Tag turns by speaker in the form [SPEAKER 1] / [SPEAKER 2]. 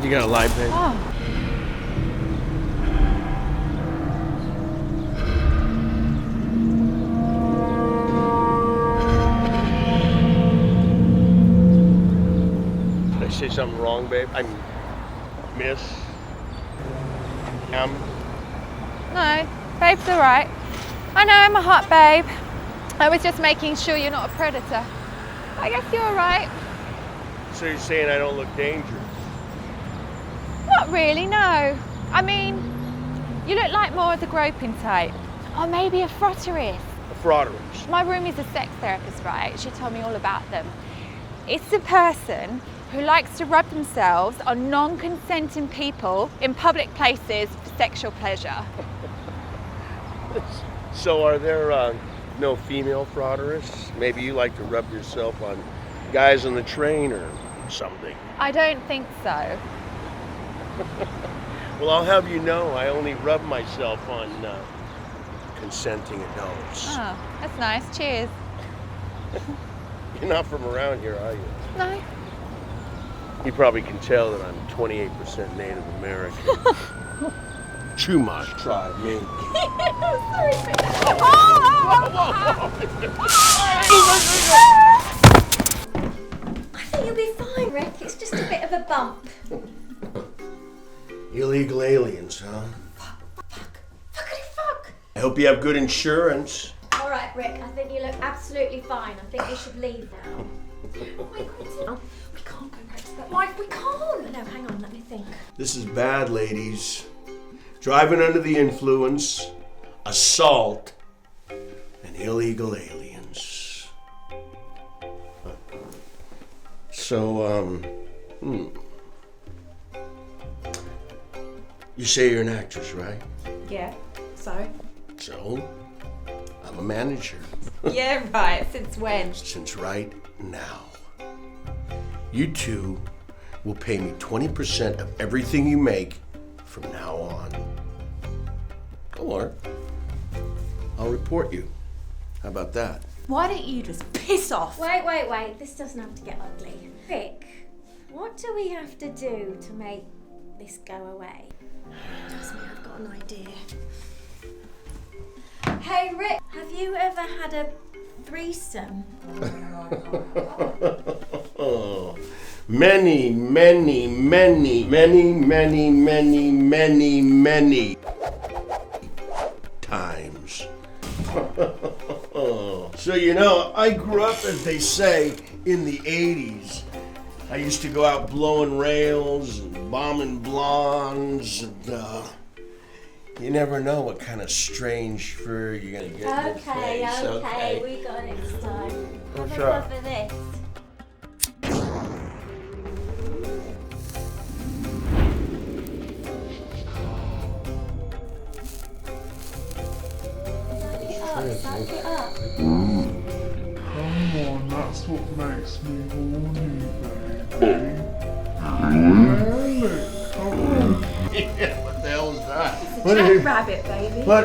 [SPEAKER 1] You got a lie, babe?
[SPEAKER 2] Oh.
[SPEAKER 1] Did I say something wrong, babe? I'm Miss.
[SPEAKER 2] No, babe's all right. I know I'm a hot babe. I was just making sure you're not a predator. I guess you're all right.
[SPEAKER 1] So you're saying I don't look dangerous?
[SPEAKER 2] Not really, no. I mean, you look like more of the groping type. Or maybe a frotterist.
[SPEAKER 1] A frotterist?
[SPEAKER 2] My room is a sex therapist, right? She told me all about them. It's a person who likes to rub themselves on non-consenting people in public places for sexual pleasure.
[SPEAKER 1] So are there no female frotterists? Maybe you like to rub yourself on guys on the train or something.
[SPEAKER 2] I don't think so.
[SPEAKER 1] Well, I'll have you know I only rub myself on consenting adults.
[SPEAKER 2] Oh, that's nice. Cheers.
[SPEAKER 1] You're not from around here, are you?
[SPEAKER 2] No.
[SPEAKER 1] You probably can tell that I'm 28% Native American. Chumash tribe, me.
[SPEAKER 2] Sorry.
[SPEAKER 3] I think you'll be fine, Rick. It's just a bit of a bump.
[SPEAKER 1] Illegal aliens, huh?
[SPEAKER 3] Fuck.
[SPEAKER 1] I hope you have good insurance.
[SPEAKER 3] All right, Rick. I think you look absolutely fine. I think we should leave now. We can't go back to that life. We can't. No, hang on. Let me think.
[SPEAKER 1] This is bad, ladies. Driving under the influence, assault, and illegal aliens. So, you say you're an actress, right?
[SPEAKER 4] Yeah, so?
[SPEAKER 1] So, I'm a manager.
[SPEAKER 4] Yeah, right. Since when?
[SPEAKER 1] Since right now. You two will pay me 20% of everything you make from now on. Or I'll report you. How about that?
[SPEAKER 4] Why don't you just piss off?
[SPEAKER 3] Wait. This doesn't have to get ugly. Rick, what do we have to do to make this go away? Trust me, I've got an idea. Hey, Rick, have you ever had a threesome?
[SPEAKER 1] Many times. So, you know, I grew up, as they say, in the 80s. I used to go out blowing rails and bombing blondes, and you never know what kind of strange fur you're gonna get in your face.
[SPEAKER 3] Okay, we got it this time.
[SPEAKER 1] Oh,
[SPEAKER 3] Have a
[SPEAKER 1] sure.
[SPEAKER 3] puff of this. Suck it up.
[SPEAKER 5] Come on, that's what makes me horny, baby. Really? Come on.
[SPEAKER 1] What the hell is that?
[SPEAKER 4] Jack rabbit, baby.
[SPEAKER 1] What?